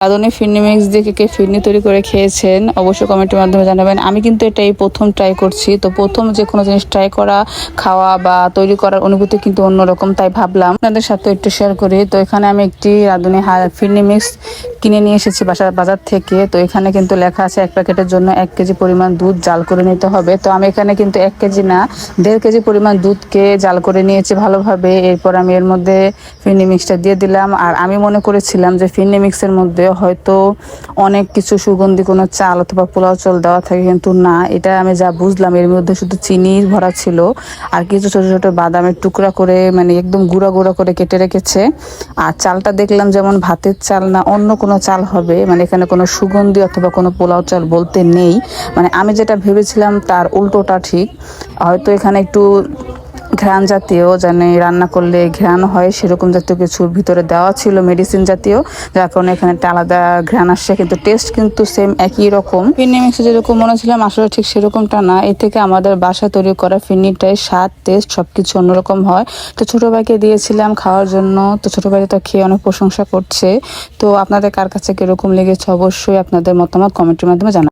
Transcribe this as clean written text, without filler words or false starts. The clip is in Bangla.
রাঁধুনি ফিরনি মিক্স দিয়ে কে ফিরনি তৈরি করে খেয়েছেন অবশ্যই কমেন্টের মাধ্যমে জানাবেন। আমি কিন্তু এটাই প্রথম ট্রাই করছি। তো প্রথম যে কোনো জিনিস ট্রাই করা, খাওয়া বা তৈরি করার অনুভূতি কিন্তু অন্যরকম, তাই ভাবলাম আপনাদের সাথে একটু শেয়ার করি। তো এখানে আমি একটি রাঁধুনি ফিরনি মিক্স কিনে নিয়ে এসেছি বাজার থেকে। তো এখানে কিন্তু লেখা আছে 1 প্যাকেটের জন্য 1 কেজি পরিমাণ দুধ জাল করে নিতে হবে। তো আমি এখানে কিন্তু 1 কেজি না 1.5 কেজি পরিমাণ দুধকে জাল করে নিয়েছি ভালোভাবে। এরপর আমি এর মধ্যে ফিরনি মিক্সটা দিয়ে দিলাম। আর আমি মনে করেছিলাম যে ফিরনি মিক্সের মধ্যে হয়তো অনেক কিছু সুগন্ধি কোনো চাল অথবা পোলাও চাল দেওয়া থাকে, কিন্তু না, এটা আমি যা বুঝলাম এর মধ্যে শুধু চিনি ভরা ছিল আর কিছু ছোট ছোট বাদামের টুকরা করে মানে একদম গুঁড়া গুঁড়া করে কেটে রেখেছে। আর চালটা দেখলাম যেমন ভাতের চাল না অন্য কোনো চাল হবে, মানে এখানে কোনো সুগন্ধি অথবা কোনো পোলাও চাল বলতে নেই। মানে আমি যেটা ভেবেছিলাম তার উল্টোটা ঠিক। হয়তো এখানে একটু ঘ্রাণ জাতীয়, জানি রান্না করলে ঘ্রাণ হয় সেরকম জাতীয় কিছুর ভিতরে দেওয়া ছিল, মেডিসিন জাতীয়, যার কারণে এখানে একটা আলাদা ঘ্রাণ আসছে, কিন্তু টেস্ট কিন্তু সেম একই রকম। ফিরনি মিক্সে যেরকম মনে ছিলাম আসলে ঠিক সেরকমটা না। এর থেকে আমাদের বাসায় তৈরি করা ফিরনিটাই স্বাদ, টেস্ট সবকিছু অন্যরকম হয়। তো ছোটো ভাইকে দিয়েছিলাম খাওয়ার জন্য। তো ছোটো ভাই তো খেয়ে অনেক প্রশংসা করছে। তো আপনাদের কার কাছে কিরকম লেগেছে অবশ্যই আপনাদের মতামত কমেন্টের মাধ্যমে জানাবেন।